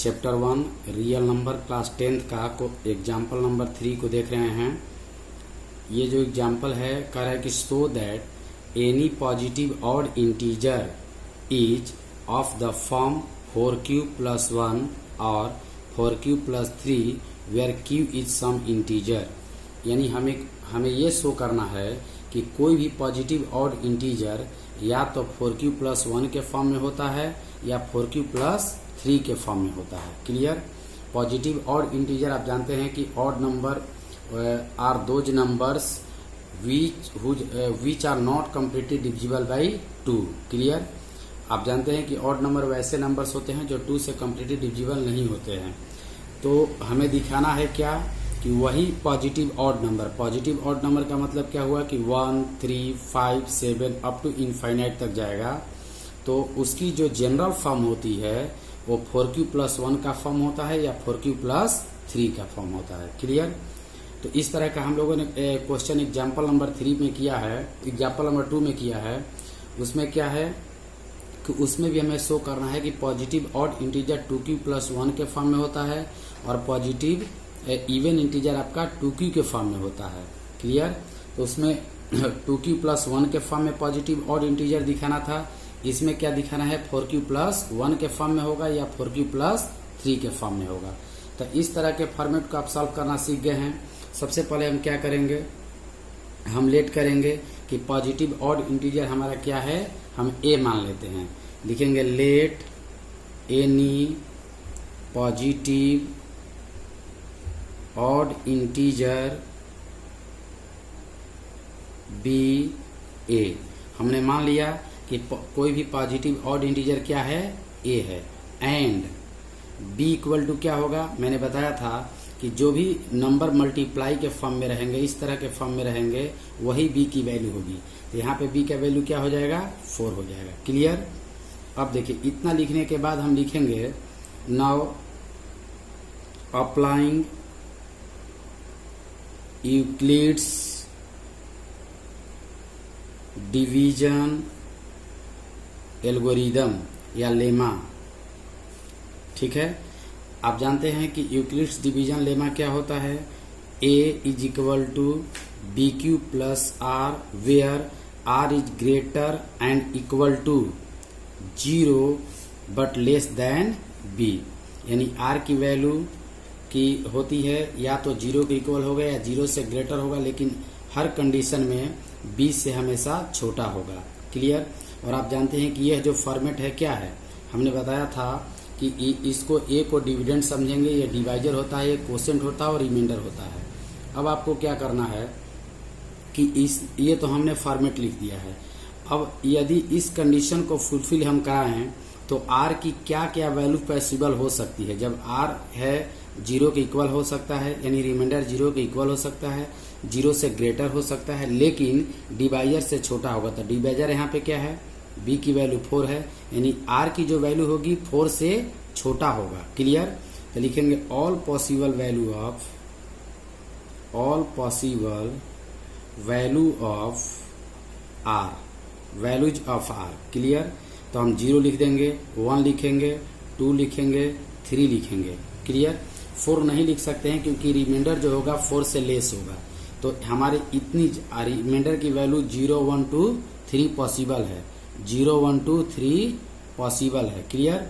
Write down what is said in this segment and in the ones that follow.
Chapter 1 real number class 10th का example number 3 को देख रहे हैं। ये जो एग्जाम्पल है कह रहा है कि so that any positive odd integer is of the form 4q + 1 और 4q + 3 where q is some integer. यानी हमें ये शो करना है कि कोई भी पॉजिटिव ऑड इंटीजर या तो 4q + 1 के फॉर्म में होता है या 4q + 3 के फॉर्म में होता है। क्लियर। पॉजिटिव ऑड इंटीजर आप जानते हैं कि odd number are those numbers which are not completely divisible by 2। Clear. आप जानते हैं कि ऑड नंबर वैसे नंबर्स होते हैं जो 2 से कंप्लीटली डिविजिबल नहीं होते हैं। तो हमें दिखाना है क्या कि वही पॉजिटिव ऑड नंबर का मतलब क्या हुआ कि 1, 3, 5, 7 अप टू इनफाइनाइट तक जाएगा। तो उसकी जो जनरल फॉर्म होती है वो 4q + 1 का फॉर्म होता है या 4q + 3 का फॉर्म होता है। क्लियर। तो इस तरह का हम लोगों ने क्वेश्चन एग्जाम्पल नंबर 3 में किया है, एग्जाम्पल नंबर 2 में किया है। उसमें क्या है कि उसमें भी हमें शो करना है कि पॉजिटिव ऑड इंटीजर 2q + 1 के फॉर्म में होता है और पॉजिटिव इवन इंटीजर आपका 2q के फॉर्म में होता है। क्लियर। तो उसमें 2q + 1 के फॉर्म में पॉजिटिव ऑड इंटीजर दिखाना था। इसमें क्या दिखाना है 4q + 1 के फॉर्म में होगा या 4q + 3 के फॉर्म में होगा। तो इस तरह के फॉर्मेट को आप सॉल्व करना सीख गए हैं। सबसे पहले हम क्या करेंगे, हम लेट करेंगे कि पॉजिटिव ऑड इंटीजर हमारा क्या है, हम a मान लेते हैं। लिखेंगे let any positive odd integer be a। हमने मान लिया कि कोई भी पॉजिटिव ऑड इंटीजर क्या है, a है। एंड b = क्या होगा, मैंने बताया था कि जो भी नंबर मल्टीप्लाई के फॉर्म में रहेंगे, इस तरह के फॉर्म में रहेंगे, वही b की वैल्यू होगी। तो यहाँ पे b का वैल्यू क्या हो जाएगा, 4 हो जाएगा। क्लियर। अब देखिए इतना लिखने के बाद हम लिखेंगे now applying Euclid's division algorithm या लेमा। ठीक है। आप जानते हैं कि यूक्लिड्स डिवीजन लेमा क्या होता है, a = bq + r where r is greater and equal to 0 but less than b। यानी r की वैल्यू की होती है या तो 0 के इक्वल होगा या 0 से ग्रेटर होगा, लेकिन हर कंडीशन में b से हमेशा छोटा होगा। क्लियर। और आप जानते हैं कि यह जो फॉर्मेट है क्या है, हमने बताया था कि इसको a को डिविडेंड समझेंगे, ये डिवाइजर होता है, ये कोसेंट होता है और रिमाइंडर होता है। अब आपको क्या करना है कि ये तो हमने फॉर्मेट लिख दिया है। अब यदि इस कंडीशन को फुलफिल हम कराएं तो r की क्या क्या वैल्यू पॉसिबल हो सकती है। जब r है 0 के इक्वल हो सकता है, यानी रिमाइंडर 0 के इक्वल हो सकता है, 0 से ग्रेटर हो सकता है, लेकिन डिवाइजर से छोटा होगा। तो डिवाइजर यहाँ पे क्या है, b की वैल्यू 4 है, यानी r की जो वैल्यू होगी 4 से छोटा होगा। क्लियर। तो लिखेंगे all possible value of r, values of r। Clear. तो हम 0 लिख देंगे, 1 लिखेंगे, 2 लिखेंगे, 3 लिखेंगे। क्लियर। 4 नहीं लिख सकते हैं क्योंकि रिमाइंडर जो होगा 4 से लेस होगा। तो हमारे इतनी रिमाइंडर की वैल्यू 0, 1, 2, 3 पॉसिबल है, 0, 1, 2, 3 पॉसिबल है। क्लियर।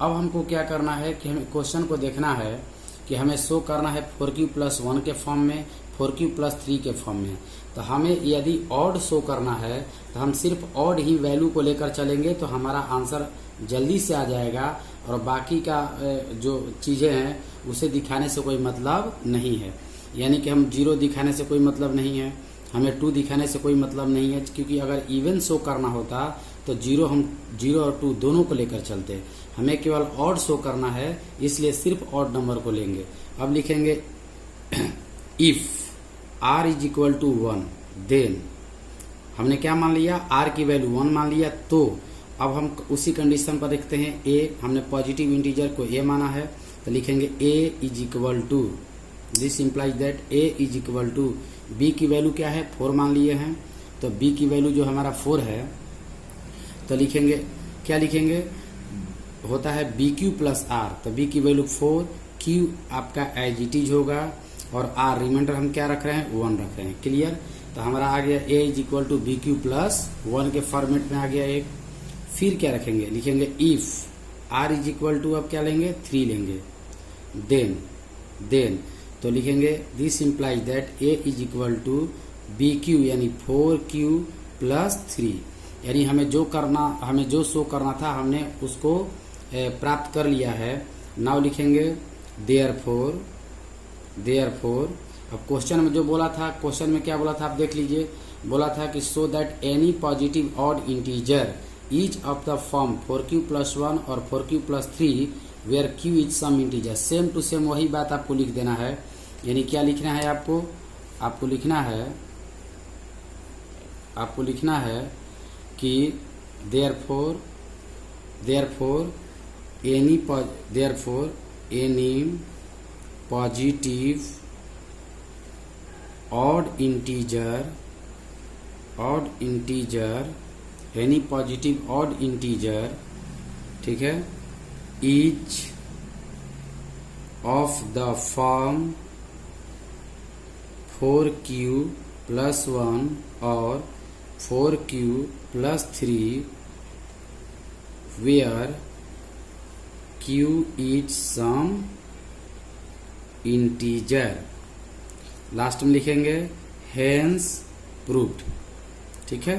अब हमको क्या करना है कि हमें क्वेश्चन को देखना है कि हमें शो करना है 4q + 1 के फॉर्म में, 4q + 3 के फॉर्म में। तो हमें यदि ऑड शो करना है तो हम सिर्फ ऑड ही वैल्यू को लेकर चलेंगे तो हमारा आंसर जल्दी से आ जाएगा, और बाकी का जो चीज़ें हैं उसे दिखाने से कोई मतलब नहीं है। यानी कि हम 0 दिखाने से कोई मतलब नहीं है, हमें 2 दिखाने से कोई मतलब नहीं है, क्योंकि अगर इवन शो करना होता तो 0 और 2 दोनों को लेकर चलते। हमें केवल ऑड शो करना है, इसलिए सिर्फ ऑड नंबर को लेंगे। अब लिखेंगे इफ r = 1 देन, हमने क्या मान लिया, r की वैल्यू 1 मान लिया। तो अब हम उसी कंडीशन पर देखते हैं a, हमने पॉजिटिव इंटीजर को a माना है, तो लिखेंगे a = this implies that a = b की वैल्यू क्या है, 4 मान लिए हैं। तो b की वैल्यू जो हमारा 4 है, तो लिखेंगे क्या लिखेंगे, होता है बी क्यू प्लस आर, तो बी की वैल्यू 4, क्यू आपका एज इट इज होगा और आर रिमाइंडर हम क्या रख रहे हैं 1 रख रहे हैं। क्लियर। तो हमारा आ गया A is equal to B Q plus 1 के फॉर्मेट में आ गया एक। फिर क्या रखेंगे, लिखेंगे if r is equal to, अब क्या लेंगे 3 लेंगे, देन तो लिखेंगे this implies that a is equal to B q यानी 4Q प्लस 3, यानी हमें जो शो करना था हमने उसको प्राप्त कर लिया है। नाउ लिखेंगे देयरफॉर, अब क्वेश्चन में जो बोला था, क्वेश्चन में क्या बोला था आप देख लीजिए, बोला था कि so that any positive odd integer each of the form 4Q plus 1 और 4Q plus 3 where Q is some integer. Same to same वही बात आपको लिख देना है। यानी क्या लिखना है आपको लिखना है कि therefore any positive odd integer, ठीक है, each of the form 4Q plus 1 और 4Q plus 3 where Q is some integer। Last में लिखेंगे hence proved, ठीक है।